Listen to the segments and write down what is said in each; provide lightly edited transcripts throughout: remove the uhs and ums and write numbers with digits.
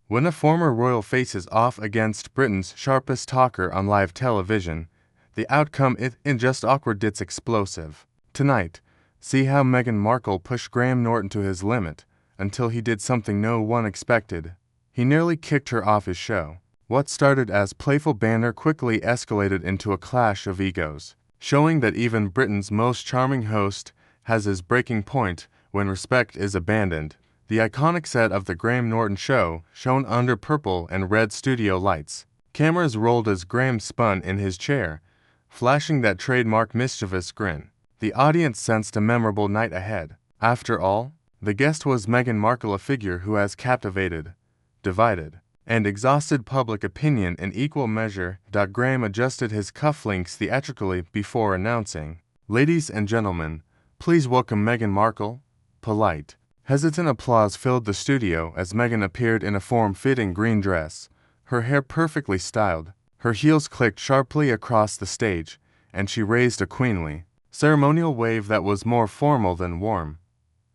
When a former royal faces off against Britain's sharpest talker on live television, the outcome isn't just awkward, it's explosive. Tonight, see how Meghan Markle pushed Graham Norton to his limit until he did something no one expected. He nearly kicked her off his show. What started as playful banter quickly escalated into a clash of egos, showing that even Britain's most charming host has his breaking point when respect is abandoned. The iconic set of the Graham Norton Show shone under purple and red studio lights. Cameras rolled as Graham spun in his chair, flashing that trademark mischievous grin. The audience sensed a memorable night ahead. After all, the guest was Meghan Markle, a figure who has captivated, divided, and exhausted public opinion in equal measure. Graham adjusted his cufflinks theatrically before announcing, "Ladies and gentlemen, please welcome Meghan Markle." Polite, hesitant applause filled the studio as Meghan appeared in a form-fitting green dress, her hair perfectly styled. Her heels clicked sharply across the stage, and she raised a queenly, ceremonial wave that was more formal than warm.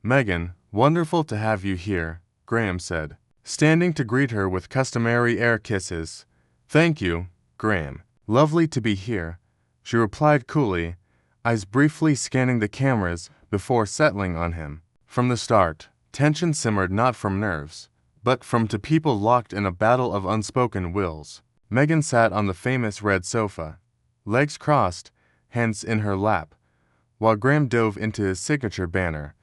"Meghan, wonderful to have you here," Graham said, standing to greet her with customary air kisses. "Thank you, Graham. Lovely to be here," she replied coolly, eyes briefly scanning the cameras before settling on him. From the start, tension simmered not from nerves, but from two people locked in a battle of unspoken wills. Meghan sat on the famous red sofa, legs crossed, hands in her lap, while Graham dove into his signature banner.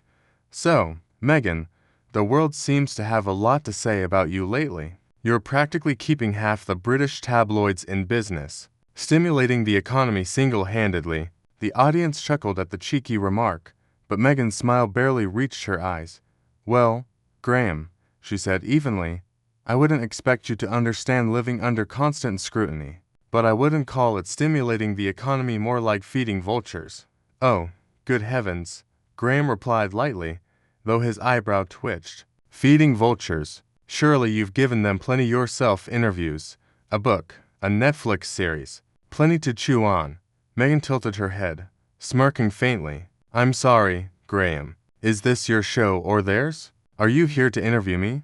"So, Meghan, the world seems to have a lot to say about you lately. You're practically keeping half the British tabloids in business, stimulating the economy single-handedly." The audience chuckled at the cheeky remark, but Meghan's smile barely reached her eyes. "Well, Graham," she said evenly, "I wouldn't expect you to understand living under constant scrutiny, but I wouldn't call it stimulating the economy, more like feeding vultures." "Oh, good heavens," Graham replied lightly, though his eyebrow twitched. "Feeding vultures? Surely you've given them plenty yourself, interviews, a book, a Netflix series, plenty to chew on." Meghan tilted her head, smirking faintly. "I'm sorry, Graham. Is this your show or theirs? Are you here to interview me?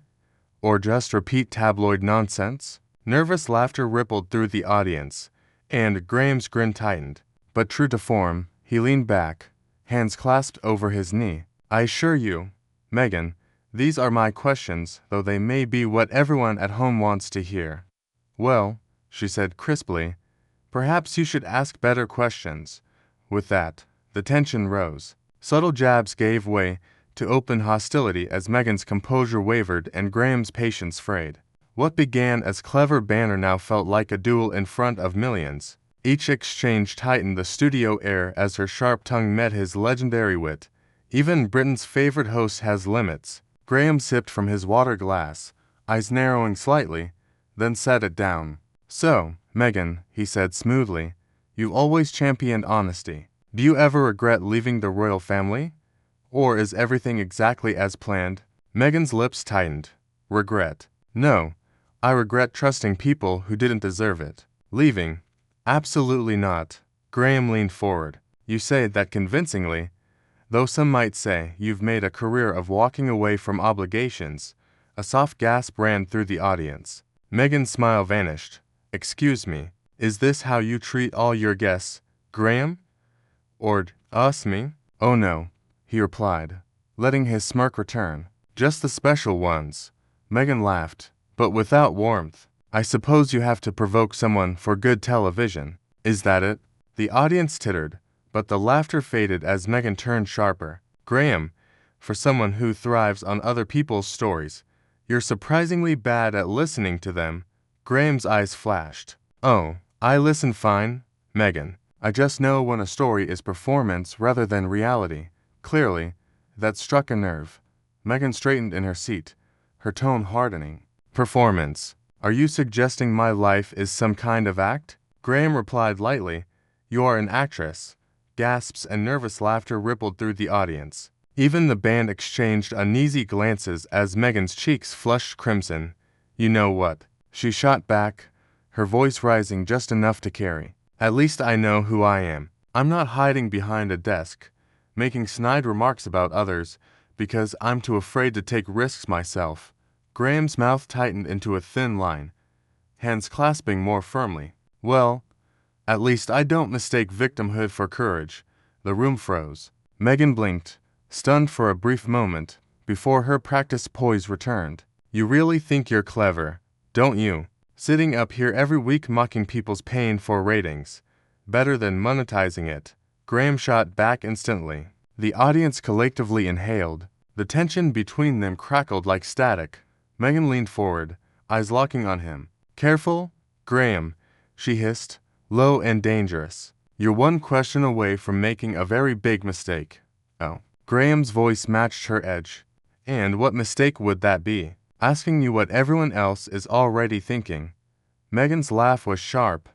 Or just repeat tabloid nonsense?" Nervous laughter rippled through the audience, and Graham's grin tightened. But true to form, he leaned back, hands clasped over his knee. "I assure you, Meghan, these are my questions, though they may be what everyone at home wants to hear." "Well," she said crisply, "perhaps you should ask better questions." With that, the tension rose. Subtle jabs gave way to open hostility as Meghan's composure wavered and Graham's patience frayed. What began as clever banter now felt like a duel in front of millions. Each exchange tightened the studio air as her sharp tongue met his legendary wit. Even Britain's favorite host has limits. Graham sipped from his water glass, eyes narrowing slightly, then set it down. "So, Meghan," he said smoothly, "you've always championed honesty. Do you ever regret leaving the royal family? Or is everything exactly as planned?" Meghan's lips tightened. "Regret? No. I regret trusting people who didn't deserve it. Leaving? Absolutely not." Graham leaned forward. "You say that convincingly, though some might say you've made a career of walking away from obligations." A soft gasp ran through the audience. Meghan's smile vanished. "Excuse me, is this how you treat all your guests, Graham? Or us, me?" "Oh no," he replied, letting his smirk return. "Just the special ones." Meghan laughed, but without warmth. "I suppose you have to provoke someone for good television. Is that it?" The audience tittered, but the laughter faded as Meghan turned sharper. "Graham, for someone who thrives on other people's stories, you're surprisingly bad at listening to them." Graham's eyes flashed. "Oh, I listen fine, Meghan. I just know when a story is performance rather than reality." Clearly, that struck a nerve. Meghan straightened in her seat, her tone hardening. "Performance? Are you suggesting my life is some kind of act?" Graham replied lightly, "You are an actress." Gasps and nervous laughter rippled through the audience. Even the band exchanged uneasy glances as Meghan's cheeks flushed crimson. "You know what?" she shot back, her voice rising just enough to carry. "At least I know who I am. I'm not hiding behind a desk, making snide remarks about others because I'm too afraid to take risks myself." Graham's mouth tightened into a thin line, hands clasping more firmly. Well, at least I don't mistake victimhood for courage. The room froze. Meghan blinked, stunned for a brief moment, before her practiced poise returned. You really think you're clever, don't you? Sitting up here every week mocking people's pain for ratings. Better than monetizing it. Graham shot back instantly. The audience collectively inhaled. The tension between them crackled like static. Meghan leaned forward, eyes locking on him. Careful, Graham, she hissed, low and dangerous. You're one question away from making a very big mistake. Oh. Graham's voice matched her edge. And what mistake would that be? Asking you what everyone else is already thinking. Meghan's laugh was sharp,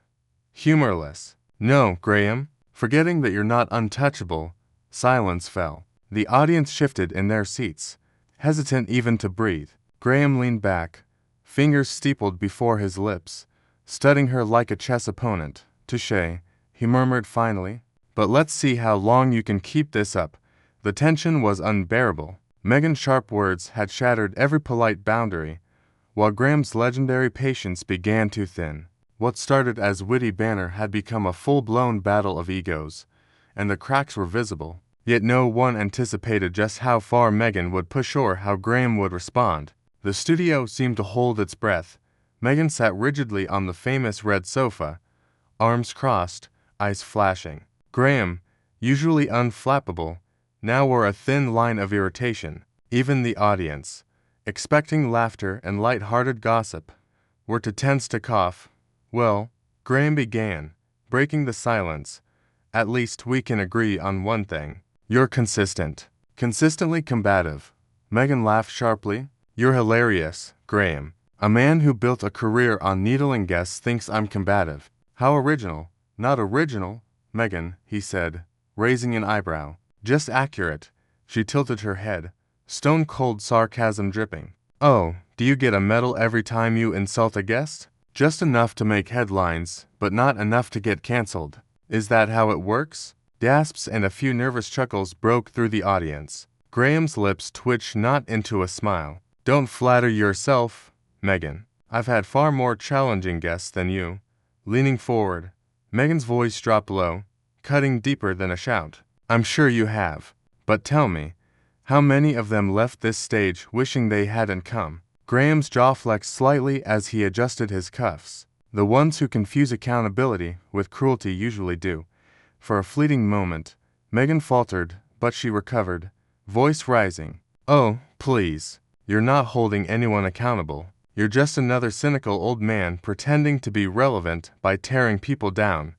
humorless. No, Graham. Forgetting that you're not untouchable. Silence fell. The audience shifted in their seats, hesitant even to breathe. Graham leaned back, fingers steepled before his lips, studying her like a chess opponent. Touché, he murmured finally. But let's see how long you can keep this up. The tension was unbearable. Meghan's sharp words had shattered every polite boundary, while Graham's legendary patience began to thin. What started as witty banter had become a full-blown battle of egos, and the cracks were visible. Yet no one anticipated just how far Meghan would push or how Graham would respond. The studio seemed to hold its breath. Meghan sat rigidly on the famous red sofa, arms crossed, eyes flashing. Graham, usually unflappable, now wore a thin line of irritation. Even the audience, expecting laughter and light-hearted gossip, were too tense to cough. Well, Graham began, breaking the silence. At least we can agree on one thing. You're consistent. Consistently combative. Meghan laughed sharply. You're hilarious, Graham. A man who built a career on needling guests thinks I'm combative. How original. Not original, Meghan, he said, raising an eyebrow. Just accurate. She tilted her head, stone-cold sarcasm dripping. Oh, do you get a medal every time you insult a guest? Just enough to make headlines, but not enough to get cancelled. Is that how it works? Gasps and a few nervous chuckles broke through the audience. Graham's lips twitched not into a smile. Don't flatter yourself, Meghan. I've had far more challenging guests than you. Leaning forward, Meghan's voice dropped low, cutting deeper than a shout. I'm sure you have. But tell me, how many of them left this stage wishing they hadn't come? Graham's jaw flexed slightly as he adjusted his cuffs. The ones who confuse accountability with cruelty usually do. For a fleeting moment, Meghan faltered, but she recovered, voice rising. Oh, please. You're not holding anyone accountable. You're just another cynical old man pretending to be relevant by tearing people down.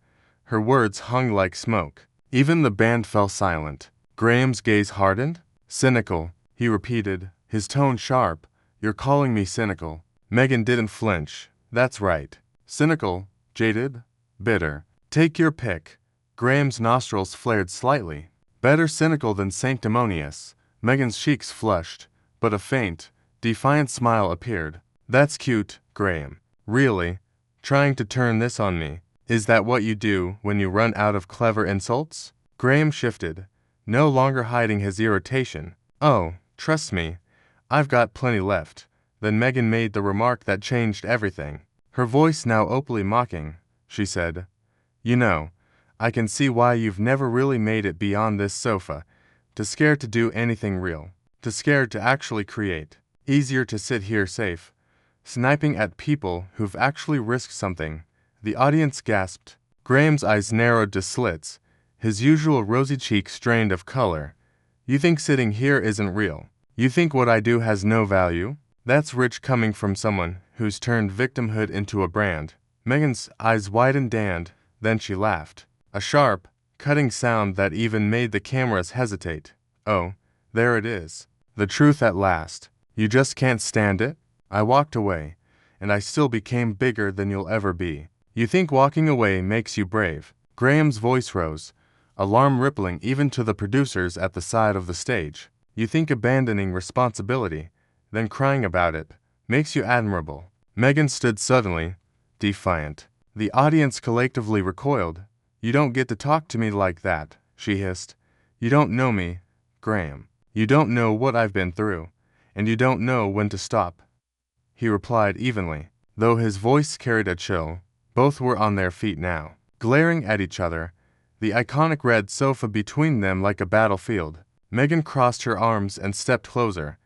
Her words hung like smoke. Even the band fell silent. Graham's gaze hardened. Cynical, he repeated, his tone sharp. You're calling me cynical. Meghan didn't flinch. That's right. Cynical, jaded, bitter. Take your pick. Graham's nostrils flared slightly. Better cynical than sanctimonious. Meghan's cheeks flushed, but a faint, defiant smile appeared. That's cute, Graham. Really? Trying to turn this on me? Is that what you do when you run out of clever insults? Graham shifted, no longer hiding his irritation. Oh, trust me, I've got plenty left. Then Meghan made the remark that changed everything. Her voice now openly mocking, she said, You know, I can see why you've never really made it beyond this sofa. Too scared to do anything real. Too scared to actually create. Easier to sit here safe, sniping at people who've actually risked something. The audience gasped. Graham's eyes narrowed to slits, his usual rosy cheeks drained of color. You think sitting here isn't real? You think what I do has no value? That's rich coming from someone who's turned victimhood into a brand. Meghan's eyes widened, then she laughed. A sharp, cutting sound that even made the cameras hesitate. Oh, there it is. The truth at last. You just can't stand it? I walked away, and I still became bigger than you'll ever be. You think walking away makes you brave? Graham's voice rose, alarm rippling even to the producers at the side of the stage. You think abandoning responsibility, then crying about it, makes you admirable? Meghan stood suddenly, defiant. The audience collectively recoiled. You don't get to talk to me like that, she hissed. You don't know me, Graham. You don't know what I've been through, and you don't know when to stop. he replied evenly. Though his voice carried a chill, both were on their feet now, glaring at each other, the iconic red sofa between them like a battlefield. Meghan crossed her arms and stepped closer.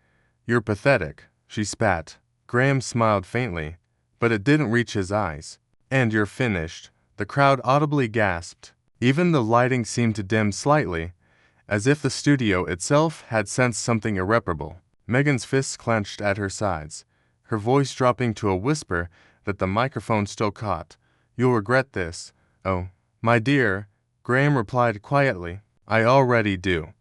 "You're pathetic," she spat. Graham smiled faintly, but it didn't reach his eyes. "And you're finished," the crowd audibly gasped. Even the lighting seemed to dim slightly, as if the studio itself had sensed something irreparable. Meghan's fists clenched at her sides, her voice dropping to a whisper that the microphone still caught. "You'll regret this." "Oh, my dear," Graham replied quietly. "I already do."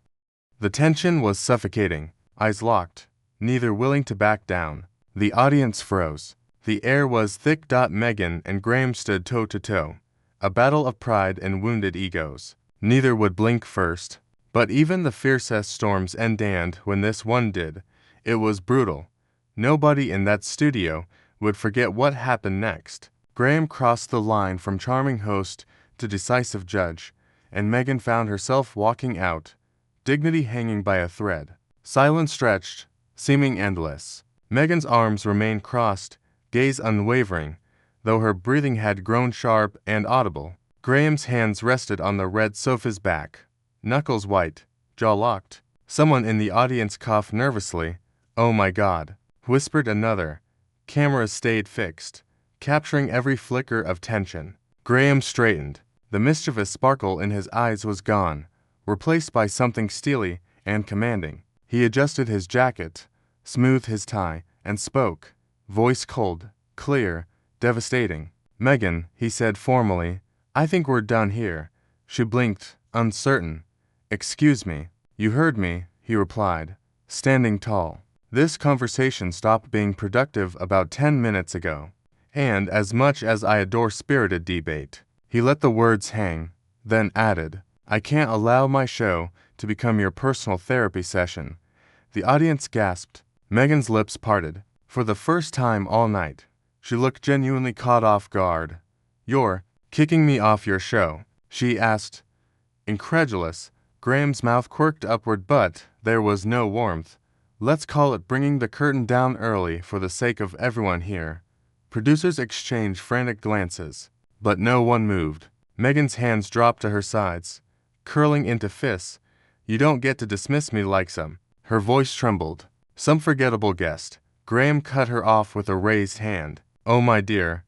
The tension was suffocating, eyes locked, neither willing to back down. The audience froze. The air was thick. Meghan and Graham stood toe to toe, a battle of pride and wounded egos. Neither would blink first, but even the fiercest storms ended when this one did. It was brutal. Nobody in that studio would forget what happened next. Graham crossed the line from charming host to decisive judge, and Meghan found herself walking out, dignity hanging by a thread. Silence stretched, seeming endless. Meghan's arms remained crossed, gaze unwavering, though her breathing had grown sharp and audible. Graham's hands rested on the red sofa's back, knuckles white, jaw locked. Someone in the audience coughed nervously. "Oh my God," whispered another. Cameras stayed fixed, capturing every flicker of tension. Graham straightened. The mischievous sparkle in his eyes was gone, replaced by something steely and commanding. He adjusted his jacket, smoothed his tie, and spoke, voice cold, clear, devastating. "Meghan," he said formally, "I think we're done here." She blinked, uncertain. "Excuse me." "You heard me," he replied, standing tall. "This conversation stopped being productive about 10 minutes ago. And as much as I adore spirited debate," he let the words hang, then added, "I can't allow my show to become your personal therapy session." The audience gasped. Meghan's lips parted. For the first time all night, she looked genuinely caught off guard. "You're kicking me off your show?" she asked. Incredulous, Graham's mouth quirked upward, but there was no warmth. "Let's call it bringing the curtain down early for the sake of everyone here." Producers exchanged frantic glances, but no one moved. Meghan's hands dropped to her sides, curling into fists. "You don't get to dismiss me like some." Her voice trembled. "Some forgettable guest." Graham cut her off with a raised hand. "Oh my dear,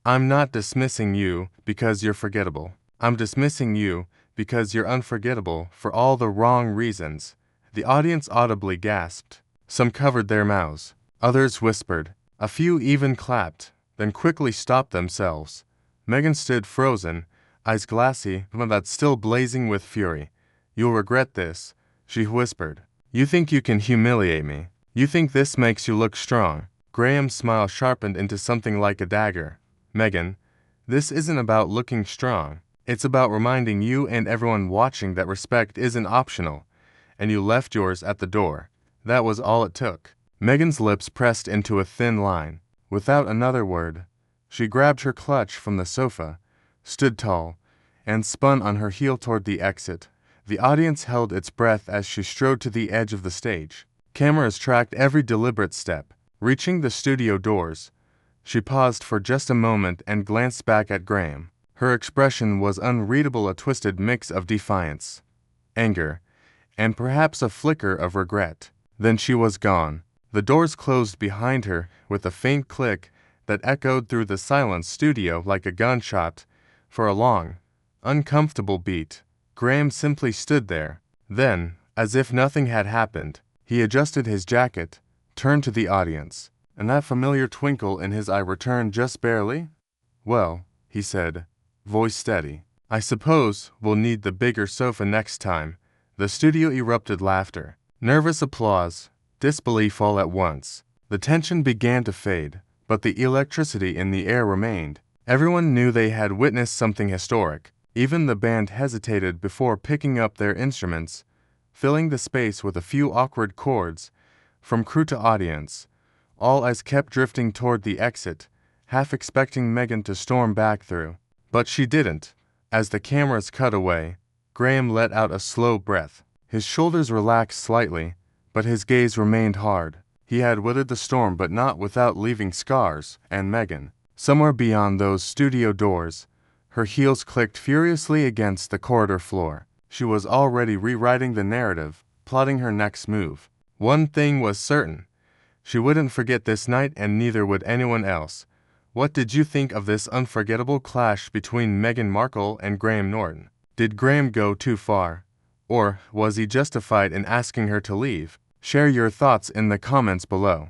I'm not dismissing you because you're forgettable. I'm dismissing you because you're unforgettable for all the wrong reasons." The audience audibly gasped. Some covered their mouths. Others whispered. A few even clapped, then quickly stopped themselves. Meghan stood frozen, eyes glassy but still blazing with fury. "You'll regret this," she whispered. "You think you can humiliate me. You think this makes you look strong." Graham's smile sharpened into something like a dagger. "Meghan, this isn't about looking strong. It's about reminding you and everyone watching that respect isn't optional, and you left yours at the door. That was all it took." Meghan's lips pressed into a thin line. Without another word, she grabbed her clutch from the sofa, stood tall, and spun on her heel toward the exit. The audience held its breath as she strode to the edge of the stage. Cameras tracked every deliberate step. Reaching the studio doors, she paused for just a moment and glanced back at Graham. Her expression was unreadable, a twisted mix of defiance, anger, and perhaps a flicker of regret. Then she was gone. The doors closed behind her with a faint click that echoed through the silent studio like a gunshot. For a long, uncomfortable beat, Graham simply stood there. Then, as if nothing had happened, he adjusted his jacket, turned to the audience, and that familiar twinkle in his eye returned just barely. "Well," he said, voice steady, "I suppose we'll need the bigger sofa next time." The studio erupted laughter, nervous applause, disbelief all at once. The tension began to fade, but the electricity in the air remained. Everyone knew they had witnessed something historic. Even the band hesitated before picking up their instruments, filling the space with a few awkward chords, from crew to audience. All eyes kept drifting toward the exit, half expecting Meghan to storm back through. But she didn't. As the cameras cut away, Graham let out a slow breath. His shoulders relaxed slightly, but his gaze remained hard. He had weathered the storm, but not without leaving scars, and Meghan, somewhere beyond those studio doors, her heels clicked furiously against the corridor floor. She was already rewriting the narrative, plotting her next move. One thing was certain. She wouldn't forget this night, and neither would anyone else. What did you think of this unforgettable clash between Meghan Markle and Graham Norton? Did Graham go too far? Or was he justified in asking her to leave? Share your thoughts in the comments below.